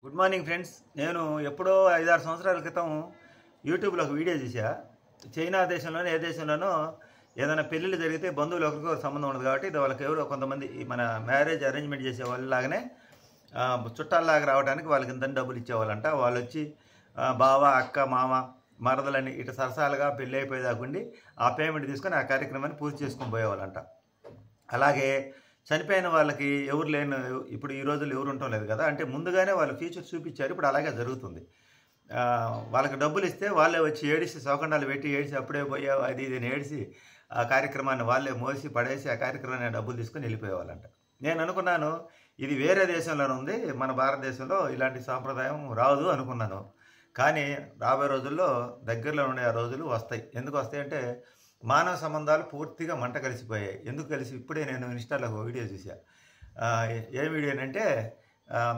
Good morning friends. నేను ఎప్పుడో 5-6 సంవత్సరాల క్రితం యూట్యూబ్లో ఒక వీడియో చూసా. చైనా దేశంలోనే ఏ దేశంలోనో ఏదైనా పెళ్ళిళ్ళు జరిగితే బంధువులు ఒకరికొకరు సంబంధం ఉండదు కాబట్టి ఇది వాళ్ళకి ఎవరో కొంతమంది మన మ్యారేజ్ అరేంజ్మెంట్ చేసే వాళ్ళలాగానే చుట్టాలలాగా రావడానికి వాళ్ళకి ఇంత డబ్బులు ఇచ్చేవాళ్ళంట. వాళ్ళు వచ్చి బావ, అక్క, మామ, మరదలని ఇటు సరసాలుగా పెళ్ళి అయిపోయేదాకుండి ఆ పేమెంట్ తీసుకొని ఆ కార్యక్రమాన్ని పూర్తి చేసుకొని పోయేవాళ్ళంట. అలాగే చనిపోయిన వాళ్ళకి ఎవరు లేని ఇప్పుడు ఈ రోజుల్లో ఎవరు ఉండటం లేదు కదా, అంటే ముందుగానే వాళ్ళు ఫ్యూచర్ చూపించారు. ఇప్పుడు అలాగే జరుగుతుంది. వాళ్ళకి డబ్బులు ఇస్తే వాళ్ళే వచ్చి ఏడిసి శోకండాలు పెట్టి ఏడిసి అప్పుడే పోయావు అది ఇది ఏడిసి ఆ కార్యక్రమాన్ని వాళ్ళే మోసి పడేసి ఆ కార్యక్రమాన్ని డబ్బులు తీసుకొని వెళ్ళిపోయేవాళ్ళంట. నేను అనుకున్నాను ఇది వేరే దేశంలోనే ఉంది, మన భారతదేశంలో ఇలాంటి సాంప్రదాయం రాదు అనుకున్నాను. కానీ రాబోయే రోజుల్లో దగ్గరలో ఉండే ఆ రోజులు వస్తాయి. ఎందుకు వస్తాయి అంటే మానవ సంబంధాలు పూర్తిగా మంట కలిసిపోయాయి. ఎందుకు కలిసి ఇప్పుడే నేను ఇన్స్టాలో ఒక వీడియో చూసా. ఏ వీడియో అంటే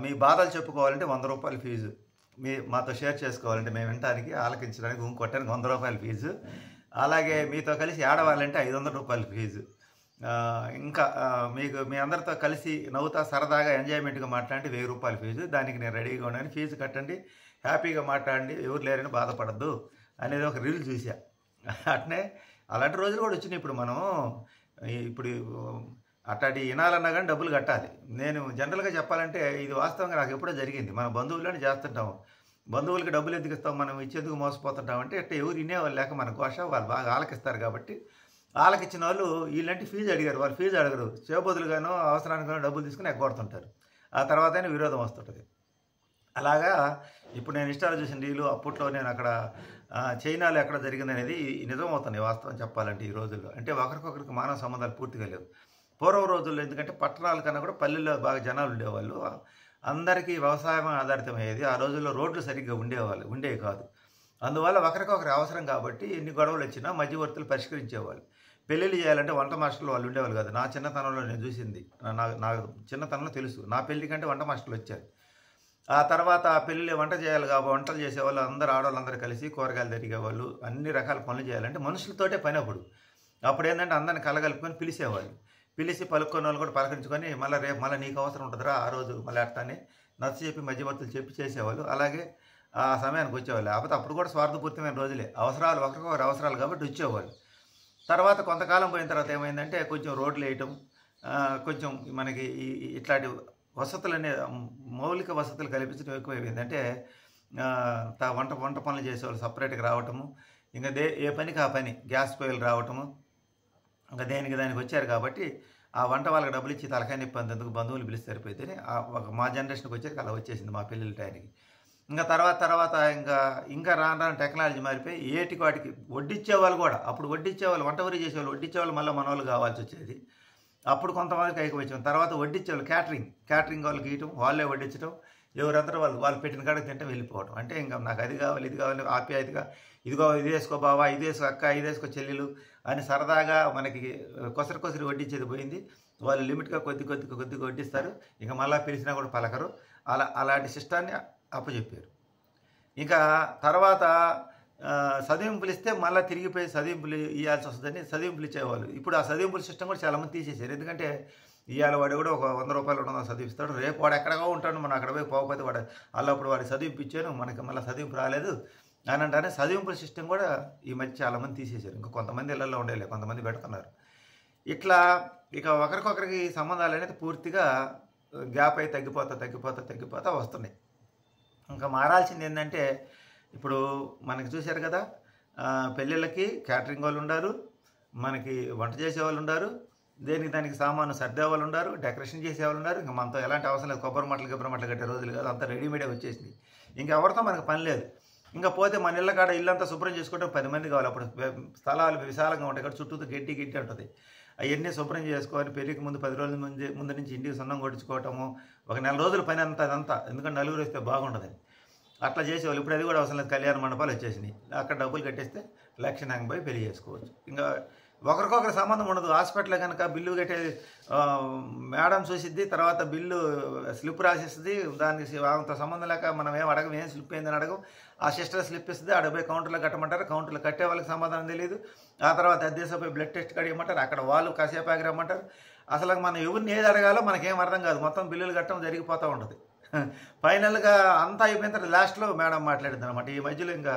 మీ బాధలు చెప్పుకోవాలంటే 100 రూపాయల ఫీజు, మాతో షేర్ చేసుకోవాలంటే మేము వినటానికి ఆలకించడానికి ఇంకొట్టడానికి 100 రూపాయల ఫీజు, అలాగే మీతో కలిసి ఆడవాలంటే 500 రూపాయల ఫీజు, ఇంకా మీ అందరితో కలిసి నవ్వుతా సరదాగా ఎంజాయ్మెంట్గా మాట్లాడి 1000 రూపాయల ఫీజు, దానికి నేను రెడీగా ఉన్నాను, ఫీజు కట్టండి, హ్యాపీగా మాట్లాడండి, ఎవరు లేరని బాధపడద్దు అనేది ఒక రీల్ చూసా. అట్నే అలాంటి రోజులు కూడా వచ్చినాయి. ఇప్పుడు మనం ఇప్పుడు అట్లాంటి వినాలన్నా కానీ డబ్బులు కట్టాలి. నేను జనరల్గా చెప్పాలంటే ఇది వాస్తవంగా నాకు ఎప్పుడో జరిగింది. మన బంధువుల్లోనే చేస్తుంటాము. బంధువులకి డబ్బులు ఎందుకు ఇస్తాం, మనం ఇచ్చేందుకు మోసపోతుంటాం అంటే ఇట్లా ఎవరు వినేవాళ్ళు లేక మన ఘోష వాళ్ళు బాగా ఆలకిస్తారు కాబట్టి ఆలకిచ్చిన వాళ్ళు వీళ్ళంటే ఫీజు అడిగారు, వాళ్ళు ఫీజు అడగరు, చేబదులుగానో అవసరానిగానో డబ్బులు తీసుకుని ఎగ్గొడుతుంటారు. ఆ తర్వాతనే విరోధం వస్తుంటుంది. అలాగా ఇప్పుడు నేను ఇన్స్టాలో చూసిన రీలు అప్పట్లో నేను అక్కడ చైనాలో ఎక్కడ జరిగిందనేది నిజం అవుతుంది వాస్తవం చెప్పాలంటే ఈ రోజుల్లో. అంటే ఒకరికొకరికి మానవ సంబంధాలు పూర్తిగా లేవు. పూర్వం రోజుల్లో ఎందుకంటే పట్టణాల కన్నా కూడా పల్లెల్లో బాగా జనాలు ఉండేవాళ్ళు, అందరికీ వ్యవసాయం ఆధారితమయ్యేది. ఆ రోజుల్లో రోడ్లు సరిగ్గా ఉండేవి కాదు. అందువల్ల ఒకరికొకరి అవసరం కాబట్టి ఎన్ని గొడవలు వచ్చినా మధ్యవర్తులు పరిష్కరించేవాళ్ళు. పెళ్ళిళ్ళు చేయాలంటే వంట మాస్టర్లు వాళ్ళు ఉండేవాళ్ళు కాదు. నా చిన్నతనంలో నేను చూసింది, నాకు చిన్నతనంలో తెలుసు. నా పెళ్లి కంటే వంట మాస్టర్లు వచ్చారు. ఆ తర్వాత పెళ్ళి వంటలు వంటలు చేసేవాళ్ళు అందరూ ఆడవాళ్ళందరూ కలిసి కూరగాయలు తరిగేవాళ్ళు, అన్ని రకాల పనులు చేయాలంటే మనుషులతోటే పని. అప్పుడు ఏంటంటే అందరిని కలగలుపుకొని పిలిచేవాళ్ళు. పిలిచి పలుకున్న వాళ్ళు కూడా పలకరించుకొని మళ్ళీ నీకు అవసరం ఉంటుందిరా ఆ రోజు మళ్ళీ అట్టానే నచ్చ చెప్పి మధ్యవర్తులు చెప్పి చేసేవాళ్ళు. అలాగే ఆ సమయానికి వచ్చేవాళ్ళు. కాకపోతే అప్పుడు కూడా స్వార్థపూర్తమైన రోజులే, అవసరాలు ఒకరికొకరు అవసరాలు కాబట్టి వచ్చేవాళ్ళు. తర్వాత కొంతకాలం పోయిన తర్వాత ఏమైందంటే కొంచెం రోడ్లు వేయటం, కొంచెం మనకి ఇట్లాంటి వసతులనే మౌలిక వసతులు కల్పించడం ఎక్కువైపోయింది. అంటే వంట పనులు చేసేవాళ్ళు సపరేట్గా రావటము, ఇంకా ఏ పనికి ఆ పని గ్యాస్ పొయ్యిలు రావటము, ఇంకా దానికి వచ్చారు కాబట్టి ఆ వంట వాళ్ళకి డబ్బులు ఇచ్చి తలకాయ నొప్పి అంతెందుకు బంధువులు పిలిచి సరిపోతే మా జనరేషన్కి వచ్చేది అలా వచ్చేసింది మా పెళ్ళిళ్ళ టైంకి. ఇంకా తర్వాత ఇంకా రాను టెక్నాలజీ మారిపోయి ఏటికి వాటికి వడ్డిచ్చే వాళ్ళు కూడా, అప్పుడు వడ్డిచ్చేవాళ్ళు వంట ఊరి చేసేవాళ్ళు, వడ్డిచ్చేవాళ్ళు మళ్ళీ మన వాళ్ళు కావాల్సి వచ్చేది. అప్పుడు కొంతమందికి ఐక్యవచ్చాం. తర్వాత వడ్డించేవాళ్ళు క్యాటరింగ్ వాళ్ళకి ఇవ్వటం, వాళ్ళే వడ్డించడం, ఎవరందరూ వాళ్ళు పెట్టిన కాడికి తింటే వెళ్ళిపోవడం. అంటే ఇంకా నాకు అది కావాలి ఇది కావాలి ఆప్యాయతగా, ఇదిగో ఇది వేసుకో బావా, ఇది వేసుకో అక్క, ఇది వేసుకో చెల్లెలు అని సరదాగా మనకి కొసరి వడ్డించేది పోయింది. వాళ్ళు లిమిట్గా కొద్దిగా వడ్డిస్తారు, ఇంకా మళ్ళీ పిలిచినా కూడా పలకరు. అలాంటి సిస్టాన్ని అప్పచెప్పారు. ఇంకా తర్వాత చదివింపులు ఇస్తే మళ్ళీ తిరిగిపోయి చదివింపులు ఇవ్వాల్సి వస్తుందని చదివింపులు ఇచ్చేవాళ్ళు. ఇప్పుడు ఆ చదివింపుల సిస్టమ్ కూడా చాలామంది తీసేశారు. ఎందుకంటే ఇవాళ వాడు కూడా ఒక 100 రూపాయలు 200 చదివిస్తాడు, రేపు వాడు ఎక్కడగా ఉంటాడు, మనం అక్కడ పోయి పోకపోతే వాడు అల్లప్పుడు వాడికి చదివించాను మనకి మళ్ళీ చదివింపు రాలేదు అని అంటానే చదివింపుల సిస్టమ్ కూడా ఈ మధ్య చాలామంది తీసేశారు. ఇంకా కొంతమంది ఇళ్లలో ఉండేలే, కొంతమంది పెడుతున్నారు. ఇట్లా ఇక ఒకరికొకరికి సంబంధాలు అనేది పూర్తిగా గ్యాప్ అయి తగ్గిపోతా వస్తున్నాయి. ఇంకా మారాల్సింది ఏంటంటే ఇప్పుడు మనకి చూశారు కదా, పెళ్ళిళ్ళకి క్యాటరింగ్ వాళ్ళు ఉన్నారు, మనకి వంట చేసేవాళ్ళు ఉన్నారు, దానికి సామాను సర్దేవాళ్ళు ఉన్నారు, డెకరేషన్ చేసేవాళ్ళు ఉన్నారు. ఇంకా మనతో ఎలాంటి అవసరం లేదు, కొబ్బరి మట్టలు కట్టే రోజులు కాదు, అంతా రెడీమేడే వచ్చేసింది. ఇంకా ఎవరితో మనకు పని లేదు. ఇంకా పోతే మన ఇళ్ళ కాడ ఇల్లంతా శుభ్రం చేసుకుంటే 10 మంది కావాలి. అప్పుడు స్థలాలు విశాలంగా ఉంటాయి కదా, చుట్టూ గడ్డి ఉంటుంది. అవన్నీ శుభ్రం చేసుకొని పెళ్ళికి ముందు 10 రోజుల ముందు నుంచి ఇంటికి సున్నం కొట్టించుకోవటము, ఒక 4 రోజుల పని అదంతా, ఎందుకంటే నలుగురు వస్తే బాగుండదని అట్లా చేసేవాళ్ళు. ఇప్పుడు అది కూడా అవసరం లేదు, కళ్యాణ మండపాలు వచ్చేసినాయి. అక్కడ డబ్బులు కట్టేస్తే లక్షణంగా పోయి పెళ్లి చేసుకోవచ్చు. ఇంకా ఒకరికొకరి సంబంధం ఉండదు. హాస్పిటల్ కనుక బిల్లు కట్టే మేడం చూసిద్ది, తర్వాత బిల్లు స్లిప్ రాసిస్తుంది, దానికి అంత సంబంధం లేక మనం ఏం స్లిప్ అయిందని అడగం. ఆ సిస్టర్ స్లిప్ ఇస్తుంది, ఆడ పోయి కౌంటర్లో కట్టమంటారు, కౌంటర్లో కట్టే వాళ్ళకి సమాధానం తెలియదు. ఆ తర్వాత అదేసపోయి బ్లడ్ టెస్ట్ కడిగమంటారు, అక్కడ వాళ్ళు కాసేపు ఆగిరమ్మంటారు. అసలు మనం ఎవరిని ఏది అడగాలో మనకేం అర్థం కాదు, మొత్తం బిల్లులు కట్టడం జరిగిపోతూ ఉంటుంది. ఫైనల్గా అంతా అయిపోయిన తర్వాత లాస్ట్లో మేడం మాట్లాడింది అనమాట. ఈ మధ్యలో ఇంకా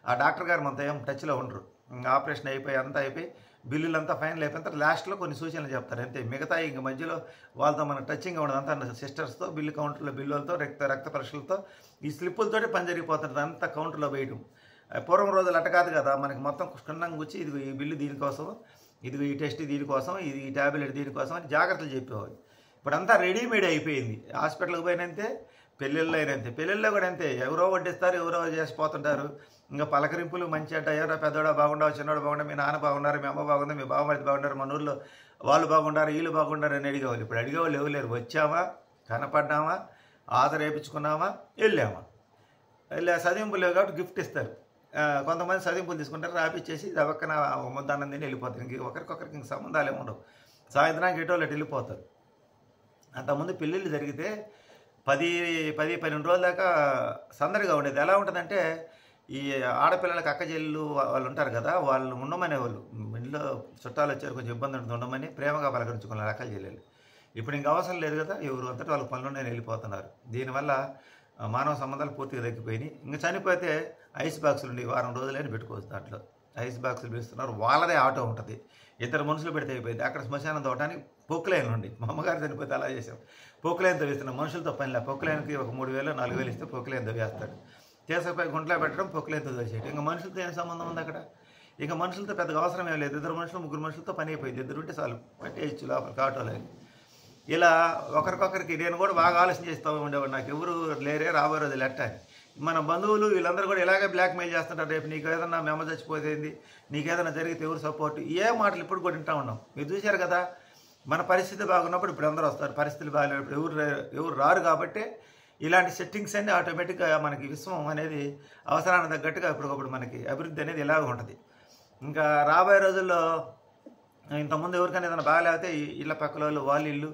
ఆ డాక్టర్ గారు మనతో ఏం టచ్లో ఉండరు. ఇంకా ఆపరేషన్ అయిపోయి అంతా అయిపోయి బిల్లులు అంతా ఫైనల్ అయిపోయిన తర్వాత లాస్ట్లో కొన్ని సూచనలు చెప్తారు అంతే. మిగతా ఇంక మధ్యలో వాళ్ళతో మన టచింగ్ ఉండదు. అంతా సిస్టర్స్తో బిల్లు కౌంటర్లో బిల్లులతో రక్త పరీక్షలతో ఈ స్లిప్పులతోటి పని జరిగిపోతుంది. అంతా కౌంటర్లో వేయడం. పూర్వం రోజులు అట్ట కాదు కదా, మనకి మొత్తం క్షుణ్ణంగా వచ్చి ఇది ఈ బిల్లు దీనికోసం, ఇది ఈ టెస్ట్ దీనికోసం, ఇది ఈ ట్యాబ్లెట్ దీనికోసం అని జాగ్రత్తలు చెప్పేవాళ్ళు. ఇప్పుడంతా రెడీమేడ్ అయిపోయింది. హాస్పిటల్కి పోయినంతే, పెళ్ళిళ్ళు అయినంతే. పెళ్ళిళ్ళలో కూడా అంతే, ఎవరో వడ్డిస్తారు, ఎవరో చేసిపోతుంటారు. ఇంకా పలకరింపులు మంచి అంట, ఎవరో పెద్దోడా బాగుండవు, చిన్నోడు బాగుండా, మీ నాన్న బాగున్నారు, మీ అమ్మ బాగుంది, మీ బావమరిది బాగున్నారు, మన ఊళ్ళో వాళ్ళు బాగుండారు, వీళ్ళు బాగుండారు అని అడిగేవాళ్ళు. ఇప్పుడు అడిగేవాళ్ళు ఎవరు లేరు. వచ్చామా, కనపడ్డామా, ఆధార్ వేయించుకున్నామా, వెళ్ళామా. చదింపులు లేవు కాబట్టి గిఫ్ట్ ఇస్తారు. కొంతమంది చదింపులు తీసుకుంటారు, రాపిచ్చేసి దవక్కన ముద్దాన్నం తిని వెళ్ళిపోతారు. ఇంక ఒకరికొకరికి ఇంక సంబంధాలు ఏమి ఉండవు. సాయంత్రానికి ఎటోళ్ళు వెళ్ళిపోతారు. అంతకుముందు పెళ్ళిళ్ళు జరిగితే 10-12 రోజుల దాకా సందడిగా ఉండేది. ఎలా ఉంటుందంటే ఈ ఆడపిల్లలకి అక్క చెల్లెళ్ళు వాళ్ళు ఉంటారు కదా, వాళ్ళు ఉండమనేవాళ్ళు. ఇంట్లో చుట్టాలు వచ్చారు, కొంచెం ఇబ్బంది ఉంటుంది, ఉండమని ప్రేమగా పలకరించుకున్నారు అక్క చెల్లెళ్ళు. ఇప్పుడు ఇంక అవసరం లేదు కదా, ఎవరు అంతటా వాళ్ళ పనులు వెళ్ళిపోతున్నారు. దీనివల్ల మానవ సంబంధాలు పూర్తిగా తగ్గిపోయినాయి. ఇంకా చనిపోతే ఐస్ బాక్సులు ఉండి వారం రోజులైనా పెట్టుకోవచ్చు. దాంట్లో ఐస్ బాక్సులు పిలుస్తున్నారు. వాళ్ళదే ఆటో ఉంటుంది, ఇద్దరు మనుషులు పెడితే అయిపోయింది. అక్కడ శ్మశానం తోవడానికి పొక్కులైన్ ఉండి, మా అమ్మగారు చనిపోతే అలా చేసాం. పొక్కులైన్ తవ్వేస్తున్నాం, మనుషులతో పనిలే. పొక్కులైన్కి ఒక 3,000-4,000 ఇస్తే పొక్కులైన్ తవ్వేస్తాడు. కేసపై గుంట్లో పెట్టడం, పొక్కులైన్తో తవ్వేసేయడం. ఇంకా మనుషులతో ఏం సంబంధం ఉంది అక్కడ? ఇక మనుషులతో పెద్దగా అవసరం ఏం లేదు. 2 మనుషులు 3 మనుషులతో పని అయిపోయింది. 2 ఉంటే చాలు, పట్టేయచ్చు లోపలికి ఆటోలో. ఇలా ఒకరికొకరికి నేను కూడా బాగా ఆలోచన చేస్తూ ఉండేవాడు, నాకు ఎవరు లేరే రాబోయే రోజులు ఎట్ట అని. మన బంధువులు వీళ్ళందరూ కూడా ఇలాగే బ్లాక్మెయిల్ చేస్తుంటారు. రేపు నీకు ఏదన్నా మెమ్మ చచ్చిపోతుంది, నీకేదైనా జరిగితే ఎవరు సపోర్ట్, ఏ మాటలు ఇప్పుడు కూడా వింటూ ఉన్నాం. మీరు చూశారు కదా, మన పరిస్థితి బాగున్నప్పుడు ఇప్పుడు అందరూ వస్తారు, పరిస్థితులు బాగాలేనప్పుడు ఎవరు రారు. కాబట్టి ఇలాంటి సెట్టింగ్స్ అన్నీ ఆటోమేటిక్గా మనకి విశ్వం అనేది అవసరానికి తగ్గట్టుగా ఇప్పటికప్పుడు మనకి అభివృద్ధి అనేది ఇలాగ ఉంటుంది. ఇంకా రాబోయే రోజుల్లో ఇంతకుముందు ఎవరికైనా ఏదైనా బాగాలేకపోతే ఇళ్ళ పక్కల వాళ్ళు ఇల్లు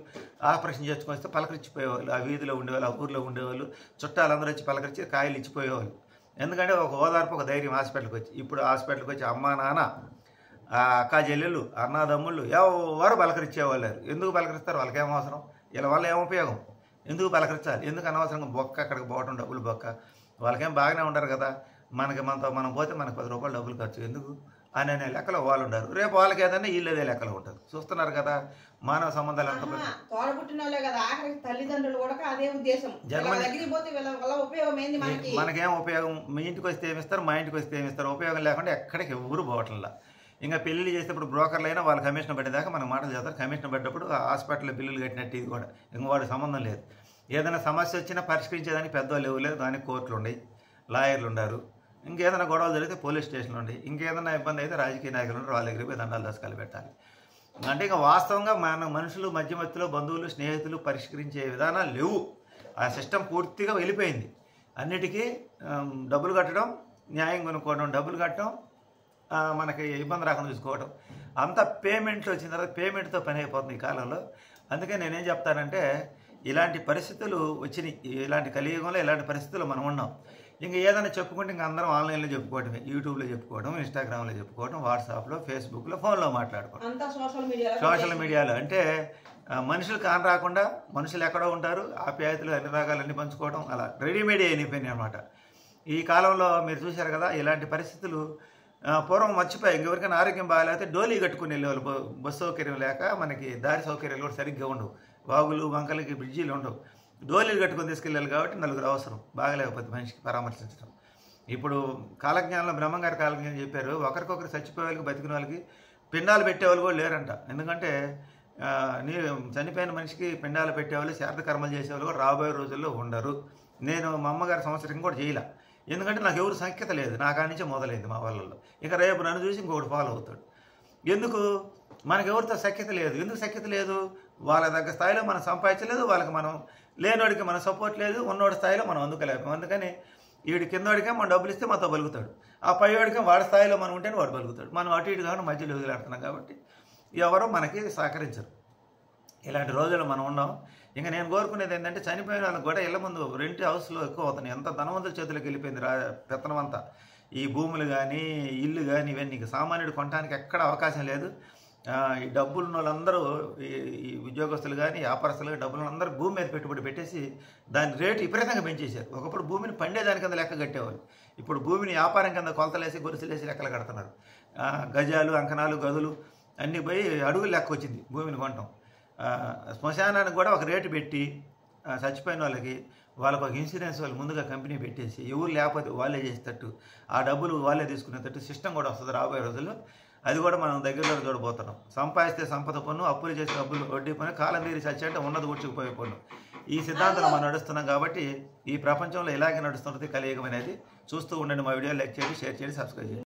ఆపరేషన్ చేసుకొని వస్తే పలకరించిపోయేవాళ్ళు. ఆ వీధిలో ఉండేవాళ్ళు, ఆ ఊర్లో ఉండేవాళ్ళు, చుట్టాలందరూ వచ్చి పలకరించి కాయలు ఇచ్చిపోయేవాళ్ళు. ఎందుకంటే ఒక ఓదార్పు, ఒక ధైర్యం హాస్పిటల్కి వచ్చి. ఇప్పుడు హాస్పిటల్కి వచ్చి అమ్మ నాన్న, అక్క చెల్లెళ్ళు, అన్నదమ్ముళ్ళు ఎవరు పలకరించేవాళ్ళు. ఎందుకు పలకరిస్తారు? వాళ్ళకేం అవసరం? వీళ్ళ వల్ల ఏం ఉపయోగం? ఎందుకు పలకరించాలి? ఎందుకు అనవసరంగా బొక్క అక్కడికి పోవటం, డబ్బులు బొక్క. వాళ్ళకేం బాగానే ఉంటారు కదా, మనం పోతే మనకు 10 రూపాయలు డబ్బులు ఖర్చు ఎందుకు అనే లెక్కలో వాళ్ళు ఉంటారు. రేపు వాళ్ళకి ఏదన్నా వీళ్ళదే లెక్కలో ఉంటారు. చూస్తున్నారు కదా మానవ సంబంధాలు ఎంత తల్లిదండ్రులు కూడా అదే ఉద్దేశం. మనకేం ఉపయోగం? మీ ఇంటికి వస్తే ఏమిస్తారు, మా ఇంటికి వస్తే ఏమిస్తారు? ఉపయోగం లేకుండా ఎక్కడికి ఎవరు పోవట్లా. ఇంకా పెళ్లి చేసేటప్పుడు బ్రోకర్లు అయినా వాళ్ళు కమిషన్ పడేదాకా మనకు మాటలు చేస్తారు. కమిషన్ పడ్డప్పుడు హాస్పిటల్లో బిల్లులు కట్టినట్టు ఇది కూడా ఇంక వాడికి సంబంధం లేదు. ఏదైనా సమస్య వచ్చినా పరిష్కరించేదానికి పెద్దవాళ్ళు ఎవరు లేదు, దానికి కోర్టులు ఉన్నాయి, లాయర్లు ఉన్నారు. ఇంకేదైనా గొడవలు జరిగితే పోలీస్ స్టేషన్లు ఉండి, ఇంకేదైనా ఇబ్బంది అయితే రాజకీయ నాయకులు ఉన్నారు, వాళ్ళ దగ్గరికి పోయి దండాలు దశకాలు పెట్టాలి. అంటే ఇంకా వాస్తవంగా మన మనుషులు మధ్యమత్తులో బంధువులు స్నేహితులు పరిష్కరించే విధానాలు లేవు. ఆ సిస్టమ్ పూర్తిగా వెళ్ళిపోయింది. అన్నిటికీ డబ్బులు కట్టడం, న్యాయం కొనుక్కోవడం, డబ్బులు కట్టడం, మనకి ఇబ్బంది రాకుండా చూసుకోవడం, అంతా పేమెంట్లు వచ్చిన తర్వాత పేమెంట్తో పని అయిపోతుంది ఈ కాలంలో. అందుకే నేనేం చెప్తానంటే ఇలాంటి పరిస్థితులు వచ్చినాయి. ఇలాంటి కలియుగంలో ఇలాంటి పరిస్థితులు మనం ఉన్నాం. ఇంకా ఏదైనా చెప్పుకుంటే ఇంకా అందరం ఆన్లైన్లో చెప్పుకోవడమే, యూట్యూబ్లో చెప్పుకోవడం, ఇన్స్టాగ్రామ్లో చెప్పుకోవడం, వాట్సాప్లో, ఫేస్బుక్లో, ఫోన్లో మాట్లాడుకోవడం, సోషల్ మీడియాలో. అంటే మనుషులు కాని రాకుండా మనుషులు ఎక్కడో ఉంటారు, ఆప్యాయతలు అన్ని రాగాలన్నీ పంచుకోవడం, అలా రెడీమేడ్ అయిపోయినాయి అనమాట. ఈ కాలంలో మీరు చూశారు కదా ఇలాంటి పరిస్థితులు. పూర్వం మర్చిపోయి ఇంకెవరికైనా ఆరోగ్యం బాగాలేకపోతే డోలీ కట్టుకుని వెళ్ళేవాళ్ళు. బస్సు సౌకర్యం లేక మనకి దారి సౌకర్యాలు కూడా సరిగ్గా ఉండవు, వాగులు వంకలకి బ్రిడ్జీలు ఉండవు. డోలీలు కట్టుకొని తీసుకెళ్ళాలి కాబట్టి నలుగురు అవసరం, బాగలేకపోతే మనిషికి పరామర్శించడం. ఇప్పుడు కాలజ్ఞానంలో బ్రహ్మంగారి కాలజ్ఞానం చెప్పారు, ఒకరికొకరు చచ్చిపోయే వాళ్ళకి బతికిన వాళ్ళకి పిండాలు పెట్టేవాళ్ళు కూడా లేరంట. ఎందుకంటే చనిపోయిన మనిషికి పిండాలు పెట్టేవాళ్ళు, శారద కర్మలు చేసేవాళ్ళు కూడా రాబోయే రోజుల్లో ఉండరు. నేను మా అమ్మగారి సంవత్సరం కూడా చేయలే, ఎందుకంటే నాకు ఎవరు సంఖ్యత లేదు. నాకు ఆ నుంచే మొదలైంది మా వాళ్ళల్లో. ఇక రేపు నన్ను చూసి ఇంకొకటి ఫాలో అవుతాడు. ఎందుకు? మనకు ఎవరితో సఖ్యత లేదు. ఎందుకు సఖ్యత లేదు? వాళ్ళ దగ్గర స్థాయిలో మనం సంపాదించలేదు, వాళ్ళకి మనం లేనివాడికి మన సపోర్ట్ లేదు, ఉన్నోడి స్థాయిలో మనం అందుకోలేకపోయాం. అందుకని వీడి కిందవాడికే మనం డబ్బులు ఇస్తే మనతో బలుగుతాడు, ఆ పైవాడికే వాడి స్థాయిలో మనం ఉంటేనే వాడు బలుగుతాడు. మనం అటు ఇటు కాకుండా మధ్యలో వదిలేడుతున్నాం కాబట్టి ఎవరో మనకి సహకరించరు. ఇలాంటి రోజులు మనం ఉన్నాం. ఇంకా నేను కోరుకునేది ఏంటంటే చనిపోయిన వాళ్ళకి కూడా ఇళ్ళ ముందు రెంట్ హౌస్లో ఎక్కువ అవుతున్నాయి. ఎంత ధనవంతుల చేతులకు వెళ్ళిపోయింది పెత్తనం అంతా. ఈ భూములు కానీ ఇల్లు కానీ ఇవన్నీ సామాన్యుడు కొనడానికి ఎక్కడ అవకాశం లేదు. ఈ డబ్బులు ఉన్న వాళ్ళందరూ ఈ ఉద్యోగస్తులు కానీ వ్యాపారస్తులు కానీ డబ్బులు అందరూ భూమి మీద పెట్టుబడి పెట్టేసి దాని రేటు విపరీతంగా పెంచేశారు. ఒకప్పుడు భూమిని పండేదాని కింద లెక్క కట్టేవాళ్ళు, ఇప్పుడు భూమిని వ్యాపారం కింద కొలతలేసి గొలుసులేసి లెక్కలు కడుతున్నారు. గజాలు, అంకణాలు, గదులు అన్నీ పోయి అడుగులు లెక్క వచ్చింది భూమిని కొనటం. శ్మశానానికి కూడా ఒక రేటు పెట్టి చచ్చిపోయిన వాళ్ళకి వాళ్ళకు ఒక ఇన్సూరెన్స్ వాళ్ళు ముందుగా కంపెనీ పెట్టేసి ఎవరు లేకపోతే వాళ్ళే చేసేటట్టు ఆ డబ్బులు వాళ్ళే తీసుకునేటట్టు సిస్టమ్ కూడా వస్తుంది రాబోయే రోజుల్లో. అది కూడా మనం దగ్గరలో చూడబోతున్నాం. సంపాదిస్తే సంపద పన్ను, అప్పులు చేసే డబ్బులు వడ్డీ పన్ను, కాలం తీరి చచ్చేంటే ఉన్నది ఊడ్చుకుపోయే పన్ను. ఈ సిద్ధాంతం మనం నడుస్తున్నాం కాబట్టి ఈ ప్రపంచంలో ఇలాగే నడుస్తున్నది కలియుగం అనేది. చూస్తూ ఉండండి. మా వీడియో లైక్ చేయండి, షేర్ చేయండి, సబ్స్క్రైబ్ చేయండి.